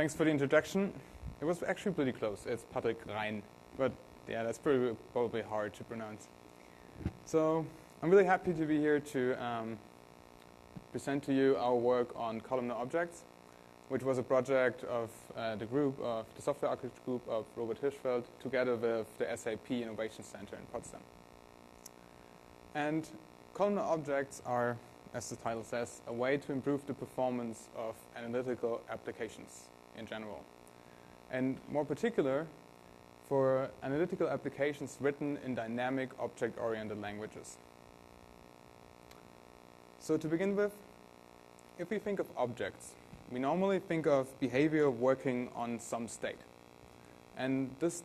Thanks for the introduction. It was actually pretty close. It's Patrick Rein, but yeah, that's probably hard to pronounce. So I'm really happy to be here to present to you our work on columnar objects, which was a project of the software architect group of Robert Hirschfeld, together with the SAP Innovation Center in Potsdam. And columnar objects are, as the title says, a way to improve the performance of analytical applications in general. And more particular, for analytical applications written in dynamic object-oriented languages. So to begin with, if we think of objects, we normally think of behavior working on some state. And this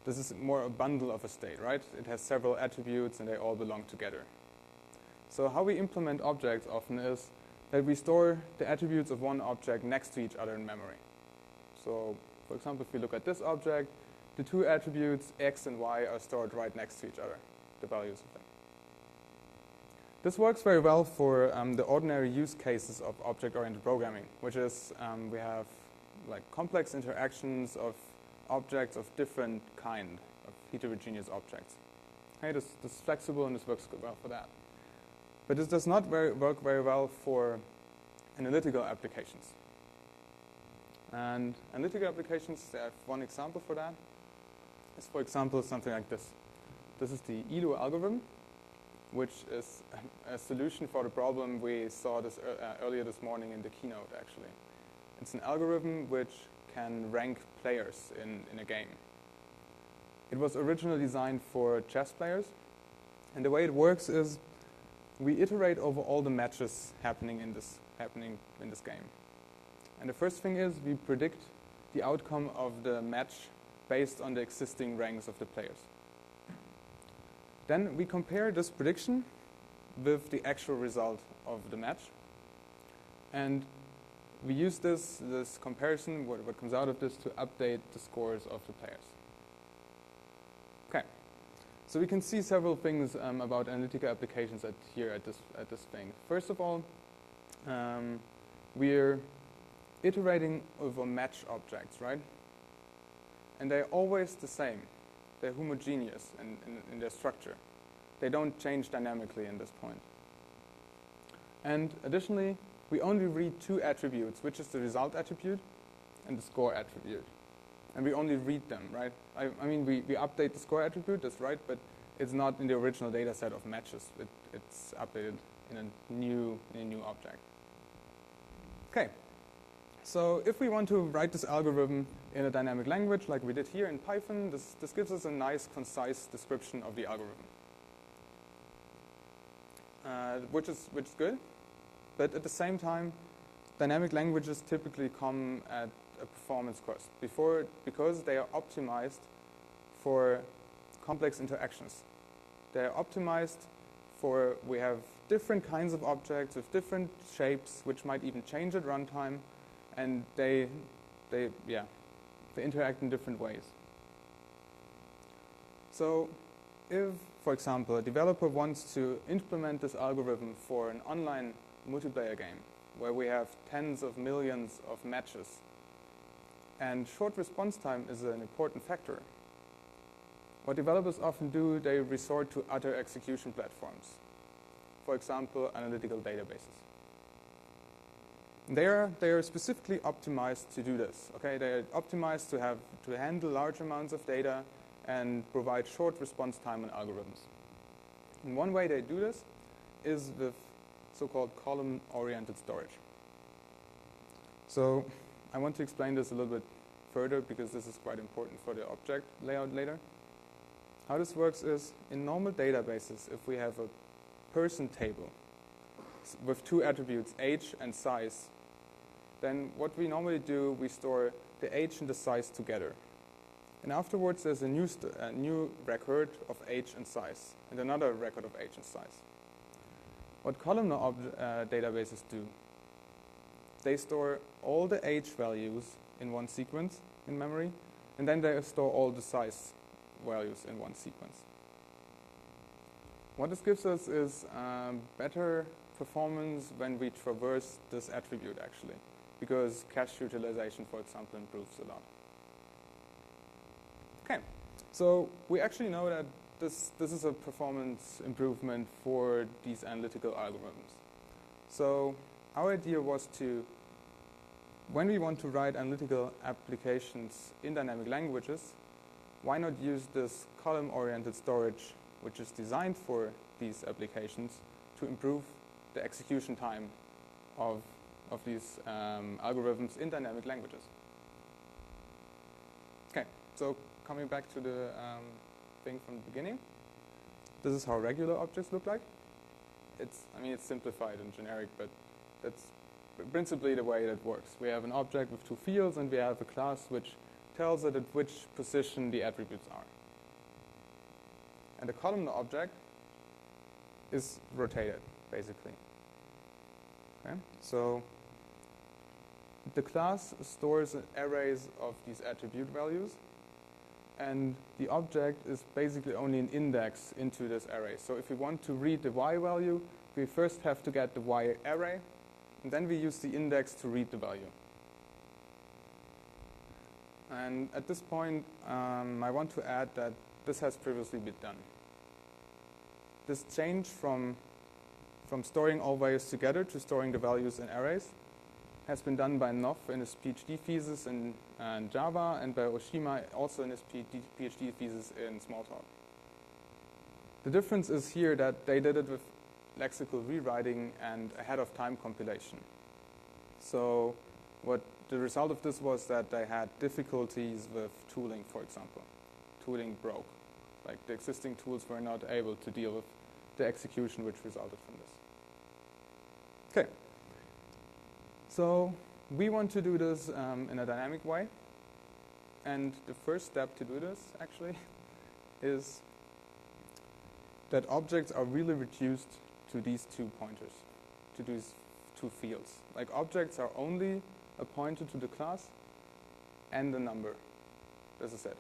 is more a bundle of a state, right? It has several attributes and they all belong together. So how we implement objects often is that we store the attributes of one object next to each other in memory. So, for example, if we look at this object, the two attributes x and y are stored right next to each other, the values of them. This works very well for the ordinary use cases of object-oriented programming, which is we have like complex interactions of objects of different kind, of heterogeneous objects. Okay, this is flexible and this works well for that. But this does not work very well for analytical applications. And analytical applications, they have one example for that. Is, for example, something like this. This is the ELU algorithm, which is a solution for the problem we saw this earlier this morning in the keynote, actually. It's an algorithm which can rank players in a game. It was originally designed for chess players, and the way it works is we iterate over all the matches happening in this game. And the first thing is we predict the outcome of the match based on the existing ranks of the players. Then we compare this prediction with the actual result of the match, and we use this comparison, what comes out of this, to update the scores of the players. Okay, so we can see several things about analytical applications at this thing. First of all, we're iterating over match objects, right? And they're always the same. They're homogeneous in their structure. They don't change dynamically in this point. And additionally, we only read two attributes, which is the result attribute and the score attribute. And we only read them, right? I mean, we update the score attribute, that's right, but it's not in the original data set of matches. It's updated in a new object. Okay. So if we want to write this algorithm in a dynamic language, like we did here in Python, this gives us a nice, concise description of the algorithm, which is good. But at the same time, dynamic languages typically come at a performance cost because they are optimized for complex interactions. They are optimized for, we have different kinds of objects with different shapes, which might even change at runtime, and they interact in different ways. So if, for example, a developer wants to implement this algorithm for an online multiplayer game where we have tens of millions of matches, and short response time is an important factor, what developers often do, they resort to other execution platforms. For example, analytical databases. They are specifically optimized to do this. Okay, they are optimized to handle large amounts of data and provide short response time on algorithms. And one way they do this is with so-called column-oriented storage. So I want to explain this a little bit further because this is quite important for the object layout later. How this works is, in normal databases, if we have a person table with two attributes, age and size, then what we normally do, we store the age and the size together. And afterwards, there's a new record of age and size, and another record of age and size. What columnar databases do, they store all the age values in one sequence in memory, and then they store all the size values in one sequence. What this gives us is better performance when we traverse this attribute, actually. because cache utilization, for example, improves a lot. Okay, so we actually know that this is a performance improvement for these analytical algorithms. So our idea was to, when we want to write analytical applications in dynamic languages, why not use this column-oriented storage, which is designed for these applications, to improve the execution time of these algorithms in dynamic languages. Okay, so coming back to the thing from the beginning, this is how regular objects look like. It's simplified and generic, but that's principally the way that works. We have an object with two fields, and we have a class which tells it at which position the attributes are. And the columnar object is rotated, basically. Okay, so the class stores arrays of these attribute values, and the object is basically only an index into this array. So if we want to read the y value, we first have to get the y array, and then we use the index to read the value. And at this point, I want to add that this has previously been done. This change from storing all values together to storing the values in arrays has been done by Noff in his PhD thesis in Java, and by Oshima also in his PhD thesis in Smalltalk. The difference is here that they did it with lexical rewriting and ahead of time compilation. So what the result of this was that they had difficulties with tooling, for example. Tooling broke. Like the existing tools were not able to deal with the execution which resulted from this. Okay. So we want to do this in a dynamic way. And the first step to do this, actually, is that objects are really reduced to these two pointers, to these two fields. Like objects are only a pointer to the class and a number. This is it.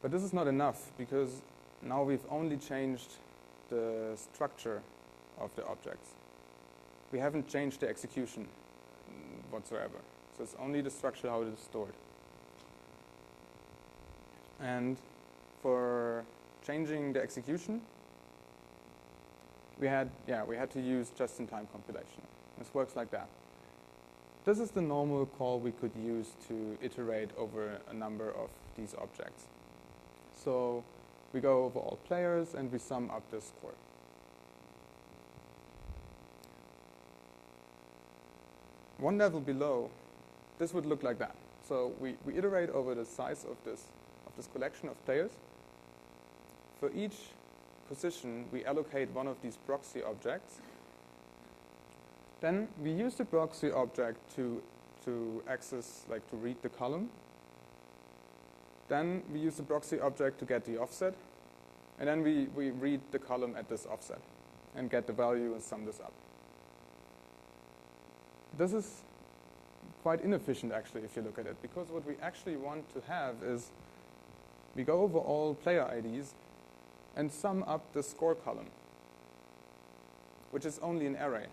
But this is not enough, because now we've only changed the structure of the objects. We haven't changed the execution whatsoever. So it's only the structure how it is stored. And for changing the execution, we had to use just-in-time compilation. This works like that. This is the normal call we could use to iterate over a number of these objects. So we go over all players and we sum up the score. One level below, this would look like that. So we iterate over the size of this collection of players. For each position, we allocate one of these proxy objects. Then we use the proxy object to access, like to read the column. Then we use the proxy object to get the offset. And then we read the column at this offset and get the value and sum this up. This is quite inefficient, actually, if you look at it, because what we actually want to have is we go over all player IDs and sum up the score column, which is only an array.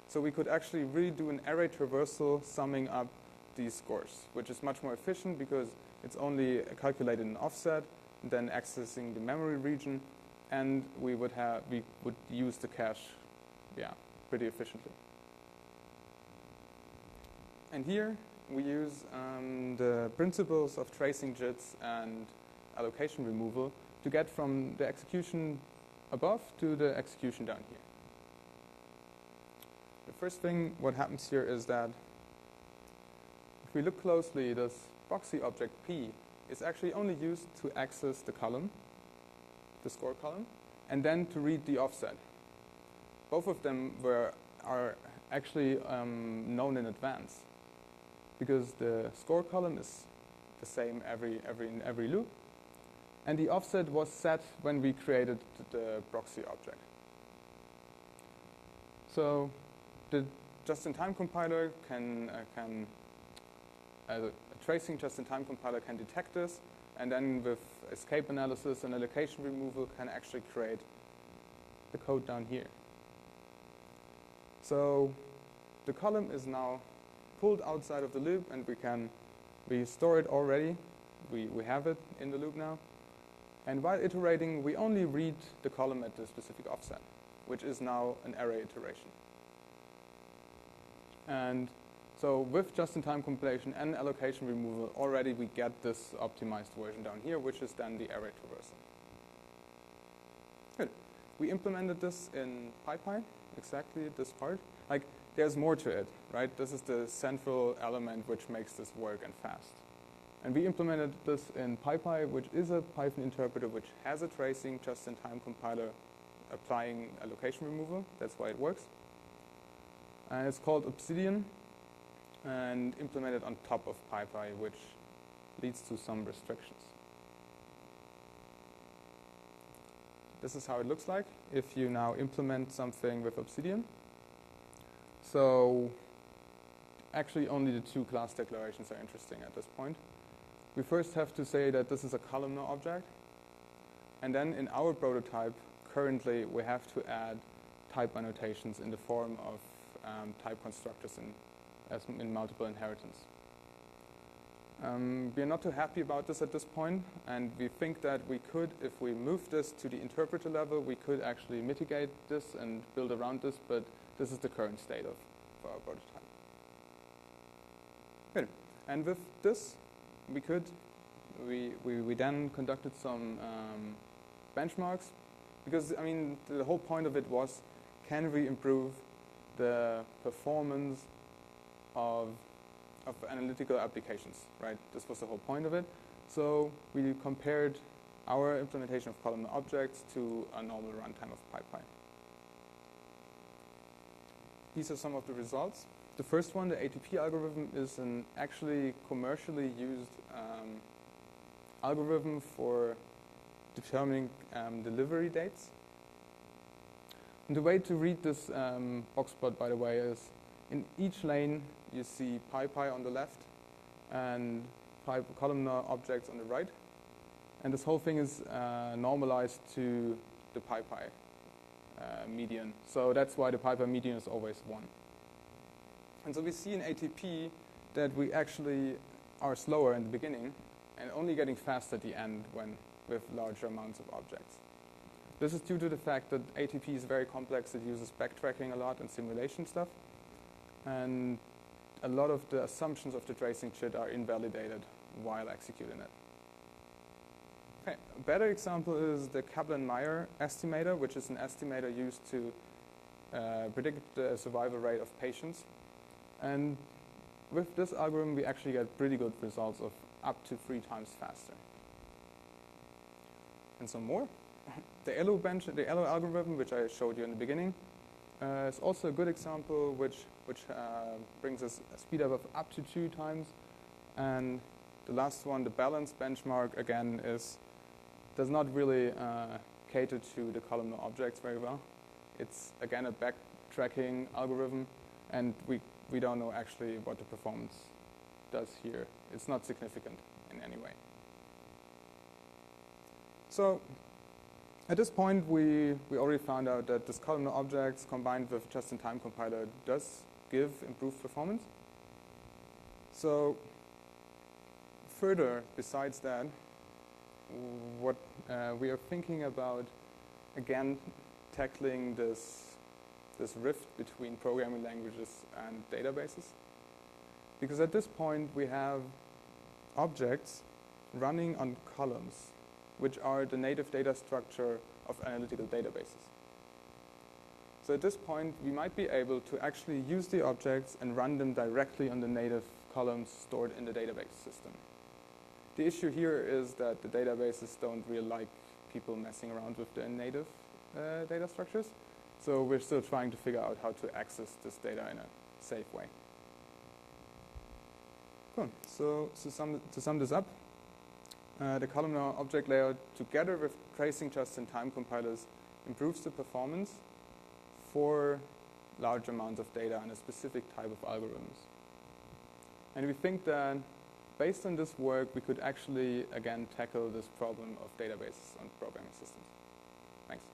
So we could actually really do an array traversal summing up these scores, which is much more efficient because it's only calculated in offset, then accessing the memory region, and we would use the cache, pretty efficiently. And here we use the principles of tracing JITs and allocation removal to get from the execution above to the execution down here. The first thing what happens here is that if we look closely, this proxy object P is actually only used to access the column, the score column, and then to read the offset. Both of them are actually known in advance, because the score column is the same in every loop, and the offset was set when we created the proxy object. So the just-in-time compiler a tracing just-in-time compiler can detect this, and then with escape analysis and allocation removal can actually create the code down here. So the column is now pulled outside of the loop, and we store it already. We have it in the loop now. And while iterating, we only read the column at the specific offset, which is now an array iteration. And so with just-in-time compilation and allocation removal, already we get this optimized version down here, which is then the array traversal. Good. We implemented this in PyPy, exactly this part. Like, there's more to it, right? This is the central element which makes this work and fast. And we implemented this in PyPy, which is a Python interpreter which has a tracing just-in-time compiler applying allocation removal. That's why it works. And it's called Obsidian and implemented on top of PyPy, which leads to some restrictions. This is how it looks like if you now implement something with Obsidian. So actually only the two class declarations are interesting at this point. We first have to say that this is a columnar object. And then in our prototype, currently we have to add type annotations in the form of type constructors in multiple inheritance. We are not too happy about this at this point, and we think that we could, if we move this to the interpreter level, we could actually mitigate this and build around this, but this is the current state of our prototype. Good. And with this, we then conducted some benchmarks, because I mean the whole point of it was, can we improve the performance of analytical applications, right? This was the whole point of it. So we compared our implementation of columnar objects to a normal runtime of PyPy. These are some of the results. The first one, the ATP algorithm, is an actually commercially used algorithm for determining delivery dates. And the way to read this box plot, by the way, is in each lane you see PyPy on the left and columnar objects on the right. And this whole thing is normalized to the PyPy median. So that's why the PyPy median is always 1. And so we see in ATP that we actually are slower in the beginning and only getting fast at the end with larger amounts of objects. This is due to the fact that ATP is very complex. It uses backtracking a lot and simulation stuff. And a lot of the assumptions of the tracing chit are invalidated while executing it. Okay, a better example is the Kaplan-Meier estimator, which is an estimator used to predict the survival rate of patients. And with this algorithm, we actually get pretty good results of up to 3 times faster. And some more. The ELO algorithm, which I showed you in the beginning, is also a good example, which brings us a speed up of up to 2 times. And the last one, the balance benchmark, again, does not really cater to the columnar objects very well. It's again a backtracking algorithm, and we don't know actually what the performance does here. It's not significant in any way. So at this point, we already found out that this columnar objects combined with just-in-time compiler does give improved performance. So further, besides that, what we are thinking about, again, tackling this rift between programming languages and databases. Because at this point, we have objects running on columns, which are the native data structure of analytical databases. So at this point, we might be able to actually use the objects and run them directly on the native columns stored in the database system. The issue here is that the databases don't really like people messing around with their native data structures. So we're still trying to figure out how to access this data in a safe way. Cool. So to sum this up, the columnar object layout, together with tracing just-in-time compilers, improves the performance for large amounts of data and a specific type of algorithms. And we think that based on this work, we could actually, again, tackle this problem of databases on programming systems. Thanks.